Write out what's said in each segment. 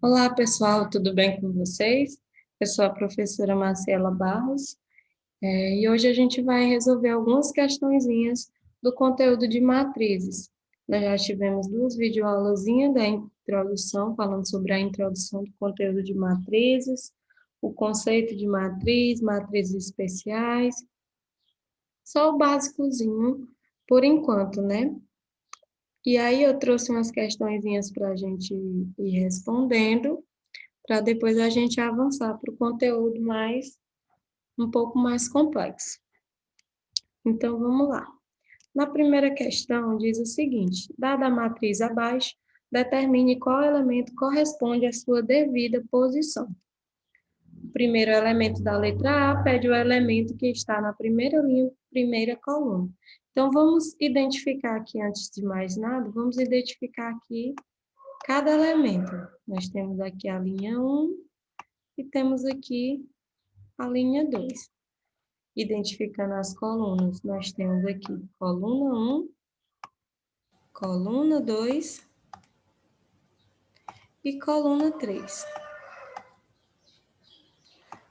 Olá, pessoal, tudo bem com vocês? Eu sou a professora Marcela Barros, e hoje a gente vai resolver algumas questõezinhas do conteúdo de matrizes. Nós já tivemos duas videoaulazinhas da introdução, falando sobre a introdução do conteúdo de matrizes, o conceito de matriz, matrizes especiais, só o básicozinho por enquanto, né? E aí eu trouxe umas questõezinhas para a gente ir respondendo, para depois a gente avançar para o conteúdo um pouco mais complexo. Então, vamos lá. Na primeira questão, diz o seguinte: dada a matriz abaixo, determine qual elemento corresponde à sua devida posição. O primeiro elemento da letra A pede o elemento que está na primeira linha, primeira coluna. Então, vamos identificar aqui, antes de mais nada, vamos identificar aqui cada elemento. Nós temos aqui a linha 1 e temos aqui a linha 2. Identificando as colunas, nós temos aqui coluna 1, coluna 2 e coluna 3.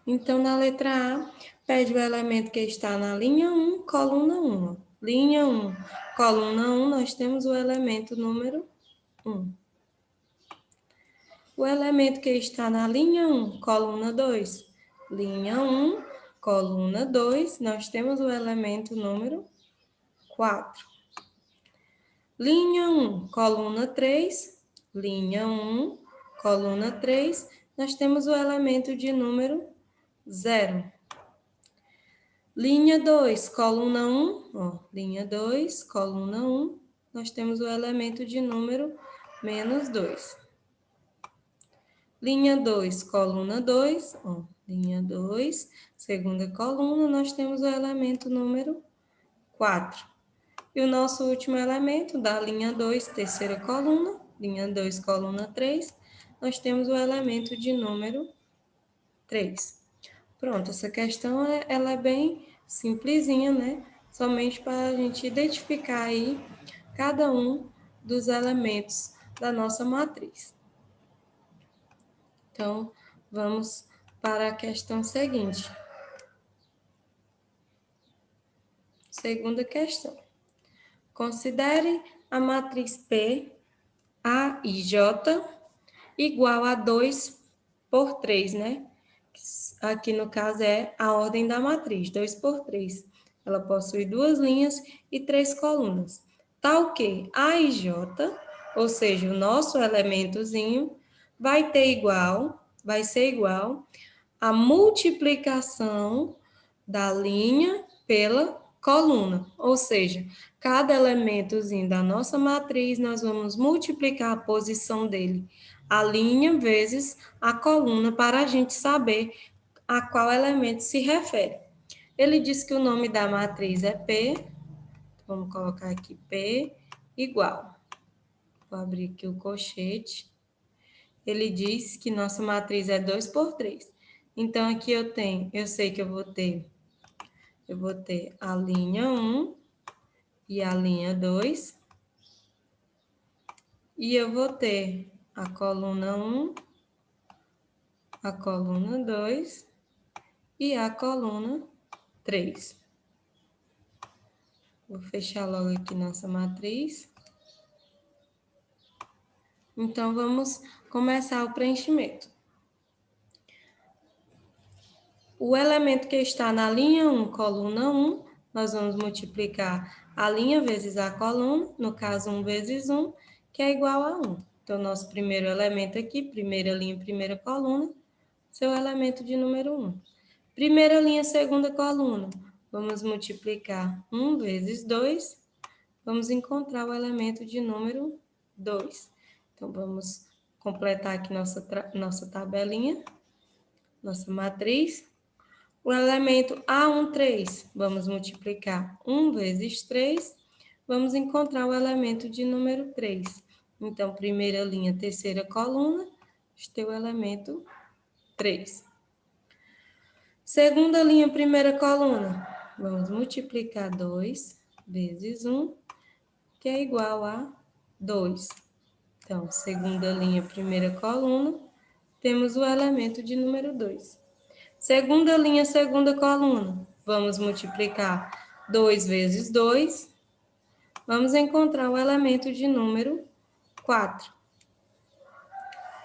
Então, na letra A, pede o elemento que está na linha 1, coluna 1. Linha 1, coluna 1, nós temos o elemento número 1. O elemento que está na linha 1, coluna 2. Linha 1, coluna 2, nós temos o elemento número 4. Linha 1, coluna 3, linha 1, coluna 3, nós temos o elemento de número 0. Linha 2, coluna 1, linha 2, coluna 1, nós temos o elemento de número menos 2. Linha 2, coluna 2, linha 2, segunda coluna, nós temos o elemento número 4. E o nosso último elemento da linha 2, terceira coluna, linha 2, coluna 3, nós temos o elemento de número 3. Pronto, essa questão ela é bem simplesinha, né? Somente para a gente identificar aí cada um dos elementos da nossa matriz. Então, vamos para a questão seguinte. Segunda questão. Considere a matriz P, A e J igual a 2 por 3, né? Aqui no caso é a ordem da matriz, 2 por 3. Ela possui duas linhas e três colunas. Tal que A e J, ou seja, o nosso elementozinho, vai ser igual à multiplicação da linha pela coluna, ou seja, cada elementozinho da nossa matriz, nós vamos multiplicar a posição dele, a linha vezes a coluna, para a gente saber a qual elemento se refere. Ele diz que o nome da matriz é P, vamos colocar aqui P igual. Vou abrir aqui o colchete. Ele diz que nossa matriz é 2 por 3. Então, aqui eu sei que eu vou ter a linha 1 e a linha 2. E eu vou ter a coluna 1, a coluna 2 e a coluna 3. Vou fechar logo aqui nossa matriz. Então, vamos começar o preenchimento. O elemento que está na linha 1, coluna 1, nós vamos multiplicar a linha vezes a coluna, no caso 1 vezes 1, que é igual a 1. Então, nosso primeiro elemento aqui, primeira linha, primeira coluna, seu elemento de número 1. Primeira linha, segunda coluna, vamos multiplicar 1 vezes 2, vamos encontrar o elemento de número 2. Então, vamos completar aqui nossa tabelinha, nossa matriz. O elemento A13, vamos multiplicar 1 vezes 3, vamos encontrar o elemento de número 3. Então, primeira linha, terceira coluna, este é o elemento 3. Segunda linha, primeira coluna, vamos multiplicar 2 vezes 1, que é igual a 2. Então, segunda linha, primeira coluna, temos o elemento de número 2. Segunda linha, segunda coluna. Vamos multiplicar 2 vezes 2. Vamos encontrar o elemento de número 4.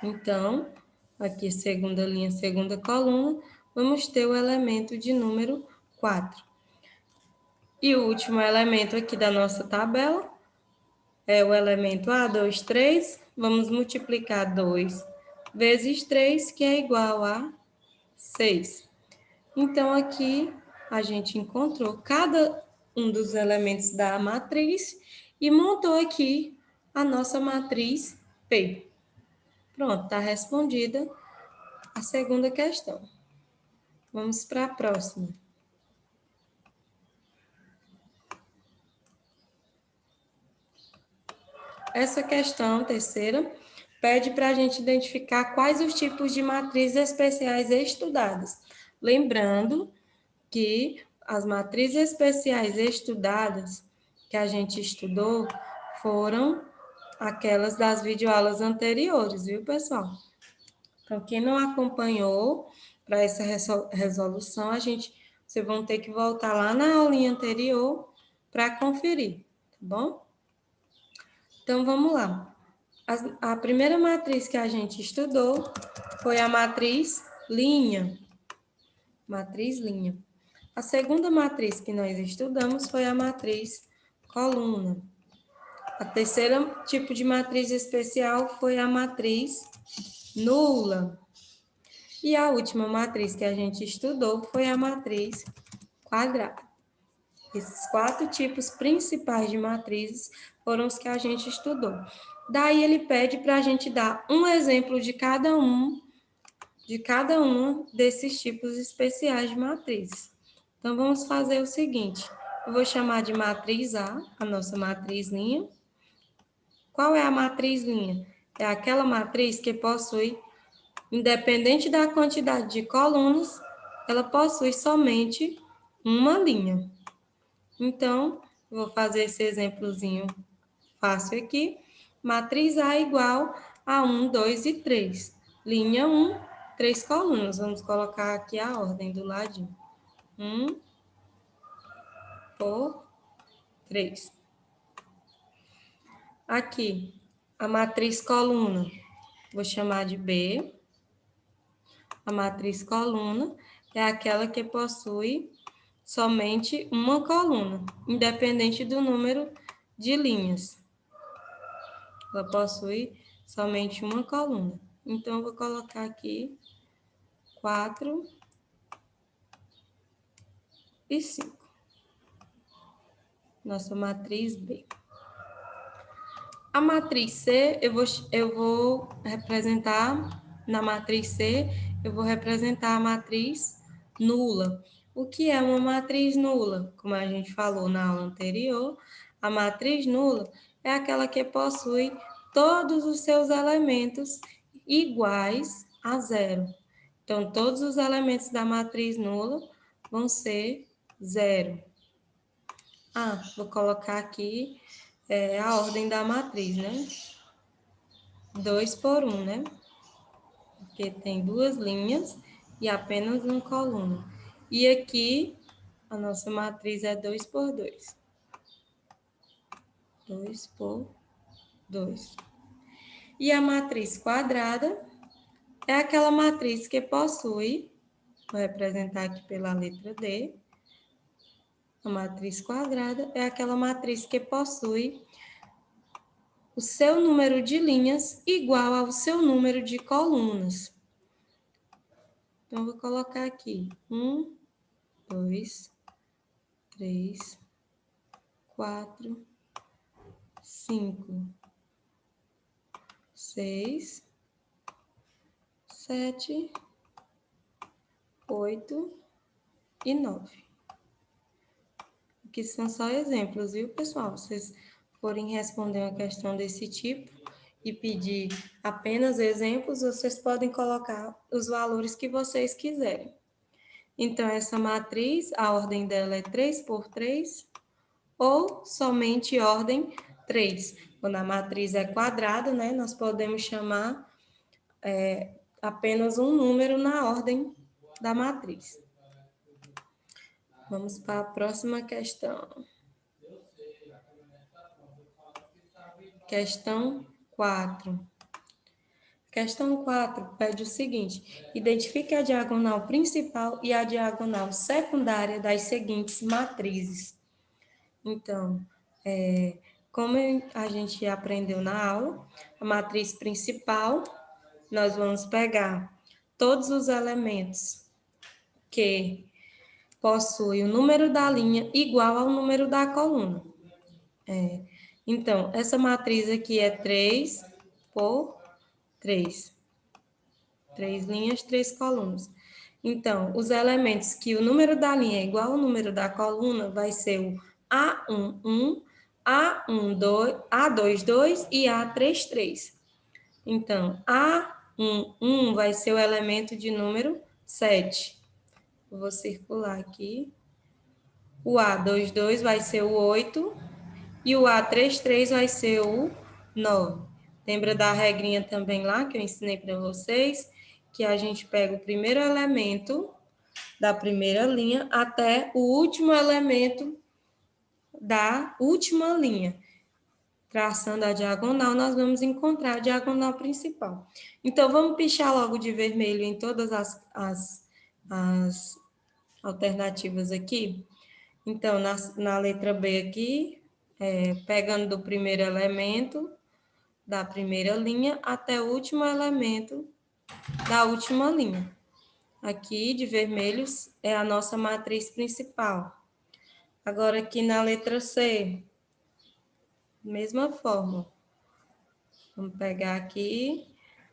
Então, aqui, segunda linha, segunda coluna, vamos ter o elemento de número 4. E o último elemento aqui da nossa tabela é o elemento A2, 3. Vamos multiplicar 2 vezes 3, que é igual a 6. Então, aqui a gente encontrou cada um dos elementos da matriz e montou aqui a nossa matriz P. Pronto, está respondida a segunda questão. Vamos para a próxima. Essa questão, terceira, pede para a gente identificar quais os tipos de matrizes especiais estudadas. Lembrando que as matrizes especiais estudadas que a gente estudou foram aquelas das videoaulas anteriores, viu, pessoal? Então, quem não acompanhou para essa resolução, vocês vão ter que voltar lá na aulinha anterior para conferir, tá bom? Então, vamos lá. A primeira matriz que a gente estudou foi a matriz linha. Matriz linha. A segunda matriz que nós estudamos foi a matriz coluna. A terceira tipo de matriz especial foi a matriz nula. E a última matriz que a gente estudou foi a matriz quadrada. Esses 4 tipos principais de matrizes foram os que a gente estudou. Daí ele pede para a gente dar um exemplo de cada um desses tipos especiais de matrizes. Então, vamos fazer o seguinte. Eu vou chamar de matriz A, a nossa matriz linha. Qual é a matriz linha? É aquela matriz que possui, independente da quantidade de colunas, ela possui somente uma linha. Então, eu vou fazer esse exemplozinho fácil aqui. Matriz A igual a 1, 2 e 3. Linha 1, 3 colunas. Vamos colocar aqui a ordem do ladinho. 1 por 3. Aqui, a matriz coluna, vou chamar de B. A matriz coluna é aquela que possui somente uma coluna, independente do número de linhas. Ela possui somente uma coluna. Então, eu vou colocar aqui 4 e 5. Nossa matriz B. A matriz C, eu vou representar, na matriz C, eu vou representar a matriz nula. O que é uma matriz nula? Como a gente falou na aula anterior, a matriz nula é aquela que possui todos os seus elementos iguais a zero. Então, todos os elementos da matriz nula vão ser zero. Vou colocar aqui a ordem da matriz, né? 2 por 1, né? Porque tem 2 linhas e apenas uma coluna. E aqui, a nossa matriz é 2 por 2. 2 por 2. E a matriz quadrada é aquela matriz que possui, vou representar aqui pela letra D, a matriz quadrada é aquela matriz que possui o seu número de linhas igual ao seu número de colunas. Então, vou colocar aqui 1, 2, 3, 4, 5, 6, 7, 8 e 9. Aqui são só exemplos, viu, pessoal? Vocês forem responder uma questão desse tipo e pedir apenas exemplos, vocês podem colocar os valores que vocês quiserem. Então, essa matriz, a ordem dela é 3 por 3 ou somente ordem 3. Quando a matriz é quadrada, né, nós podemos chamar apenas um número na ordem da matriz. Vamos para a próxima questão. Questão 4. Questão 4 pede o seguinte: identifique a diagonal principal e a diagonal secundária das seguintes matrizes. Então, como a gente aprendeu na aula, a matriz principal, nós vamos pegar todos os elementos que possuem o número da linha igual ao número da coluna. Então, essa matriz aqui é 3 por 3. 3 linhas, 3 colunas. Então, os elementos que o número da linha é igual ao número da coluna vai ser o A11, A12, A22 e A33. Então, A11 vai ser o elemento de número 7. Vou circular aqui. O A22 vai ser o 8 e o A33 vai ser o 9. Lembra da regrinha também lá que eu ensinei para vocês? Que a gente pega o primeiro elemento da primeira linha até o último elemento da última linha. Traçando a diagonal, nós vamos encontrar a diagonal principal. Então, vamos pichar logo de vermelho em todas as alternativas aqui. Então, na letra B aqui, pegando do primeiro elemento da primeira linha até o último elemento da última linha. Aqui, de vermelhos, é a nossa matriz principal. Agora, aqui na letra C, mesma forma. Vamos pegar aqui,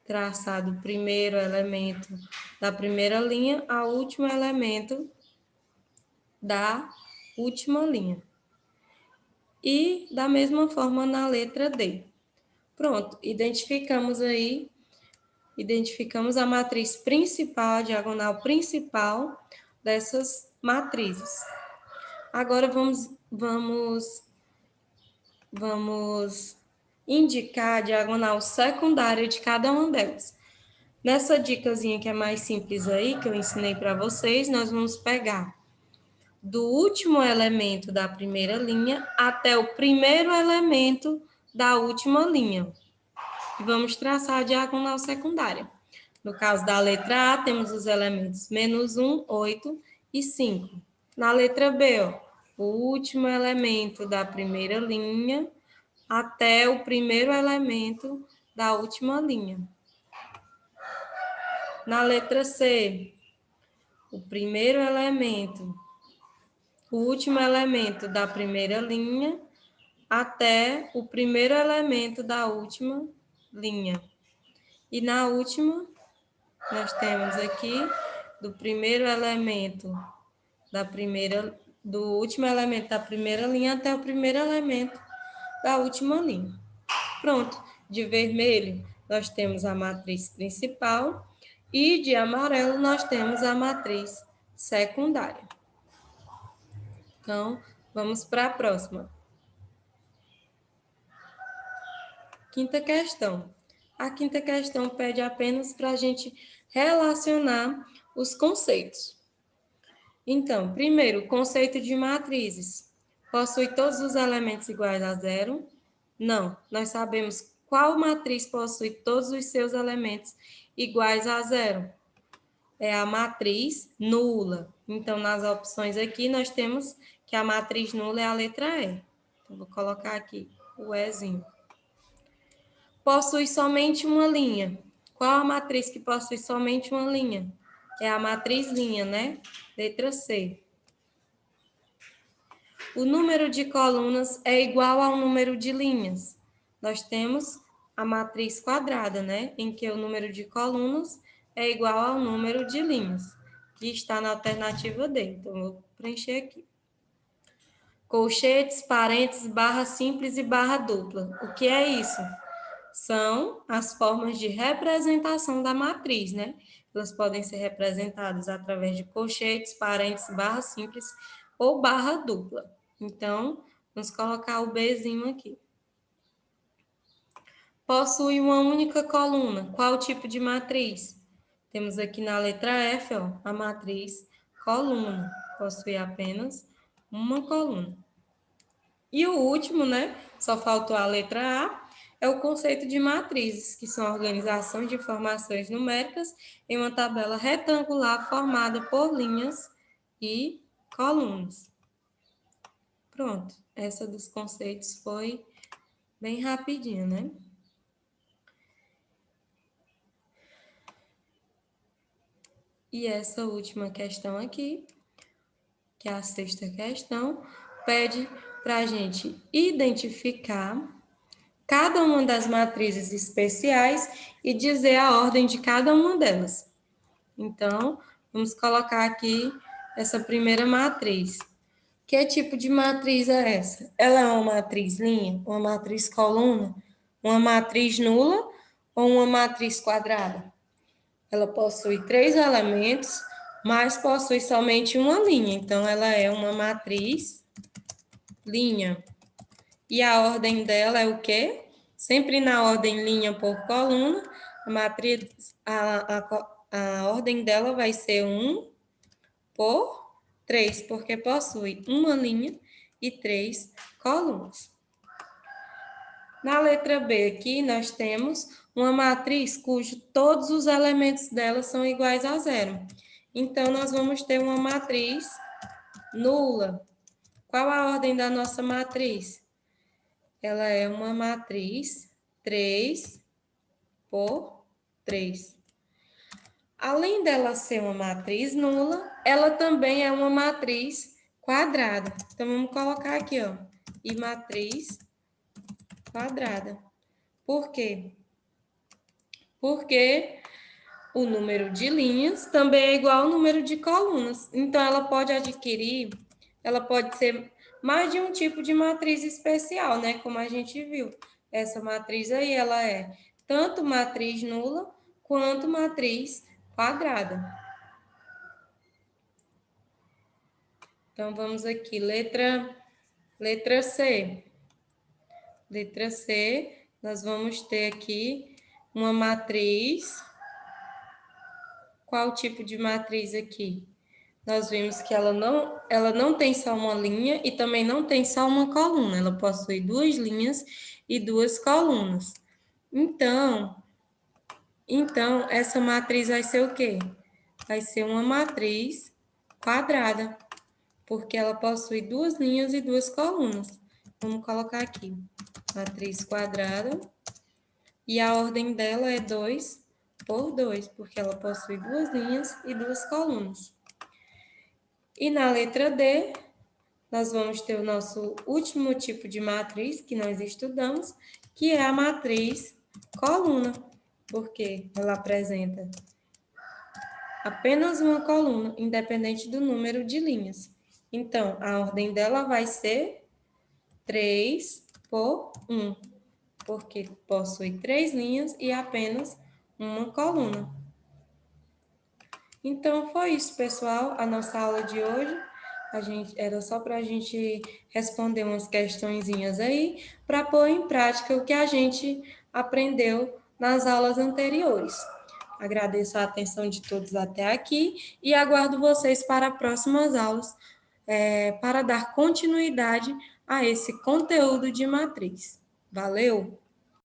traçar do primeiro elemento da primeira linha ao último elemento da última linha. E da mesma forma na letra D. Pronto, identificamos a matriz principal, a diagonal principal dessas matrizes. Agora vamos indicar a diagonal secundária de cada uma delas. Nessa dicasinha que é mais simples aí, que eu ensinei para vocês, nós vamos pegar do último elemento da primeira linha até o primeiro elemento da última linha. E vamos traçar a diagonal secundária. No caso da letra A, temos os elementos -1, 8 e 5. Na letra B, o último elemento da primeira linha até o primeiro elemento da última linha. Na letra C, o primeiro elemento, o último elemento da primeira linha até o primeiro elemento da última linha. E na última, nós temos aqui do primeiro elemento do último elemento da primeira linha até o primeiro elemento da última linha. Pronto, de vermelho nós temos a matriz principal e de amarelo nós temos a matriz secundária. Então, vamos para a próxima. Quinta questão. A quinta questão pede apenas para a gente relacionar os conceitos. Então, primeiro, conceito de matrizes. Possui todos os elementos iguais a zero? Não. Nós sabemos qual matriz possui todos os seus elementos iguais a zero. É a matriz nula. Então, nas opções aqui, nós temos que a matriz nula é a letra E. Então, vou colocar aqui o Ezinho. Possui somente uma linha. Qual a matriz que possui somente uma linha? É a matriz linha, né? Letra C. O número de colunas é igual ao número de linhas. Nós temos a matriz quadrada, né? Em que o número de colunas é igual ao número de linhas, que está na alternativa D. Então, vou preencher aqui. Colchetes, parênteses, barra simples e barra dupla. O que é isso? São as formas de representação da matriz, né? Elas podem ser representadas através de colchetes, parênteses, barra simples ou barra dupla. Então, vamos colocar o Bzinho aqui. Possui uma única coluna. Qual tipo de matriz? Temos aqui na letra F, ó, a matriz coluna, possui apenas uma coluna. E o último, né, só faltou a letra A, é o conceito de matrizes, que são a organização de informações numéricas em uma tabela retangular formada por linhas e colunas. Pronto, essa dos conceitos foi bem rapidinho, né? E essa última questão aqui, que é a sexta questão, pede para a gente identificar cada uma das matrizes especiais e dizer a ordem de cada uma delas. Então, vamos colocar aqui essa primeira matriz. Que tipo de matriz é essa? Ela é uma matriz linha, uma matriz coluna, uma matriz nula ou uma matriz quadrada? Ela possui 3 elementos, mas possui somente uma linha. Então, ela é uma matriz linha. E a ordem dela é o quê? Sempre na ordem linha por coluna, a matriz, a ordem dela vai ser 1 por 3, porque possui uma linha e 3 colunas. Na letra B aqui, nós temos uma matriz cujo todos os elementos dela são iguais a zero. Então, nós vamos ter uma matriz nula. Qual a ordem da nossa matriz? Ela é uma matriz 3 por 3. Além dela ser uma matriz nula, ela também é uma matriz quadrada. Então, vamos colocar aqui, ó, e matriz quadrada. Por quê? Porque o número de linhas também é igual ao número de colunas. Então, ela pode ser mais de um tipo de matriz especial, né? Como a gente viu. Essa matriz aí, ela é tanto matriz nula quanto matriz quadrada. Então, vamos aqui, letra C. Letra C, nós vamos ter aqui uma matriz. Qual tipo de matriz aqui? Nós vimos que ela não tem só uma linha e também não tem só uma coluna. Ela possui 2 linhas e 2 colunas. Então, essa matriz vai ser o quê? Vai ser uma matriz quadrada, porque ela possui 2 linhas e 2 colunas. Vamos colocar aqui, matriz quadrada, e a ordem dela é 2 por 2, porque ela possui 2 linhas e 2 colunas. E na letra D, nós vamos ter o nosso último tipo de matriz que nós estudamos, que é a matriz coluna, porque ela apresenta apenas uma coluna, independente do número de linhas. Então, a ordem dela vai ser 3 por 1, porque possui 3 linhas e apenas uma coluna. Então, foi isso, pessoal, a nossa aula de hoje. Era só para a gente responder umas questõezinhas aí, para pôr em prática o que a gente aprendeu nas aulas anteriores. Agradeço a atenção de todos até aqui e aguardo vocês para próximas aulas, para dar continuidade a esse conteúdo de matriz. Valeu!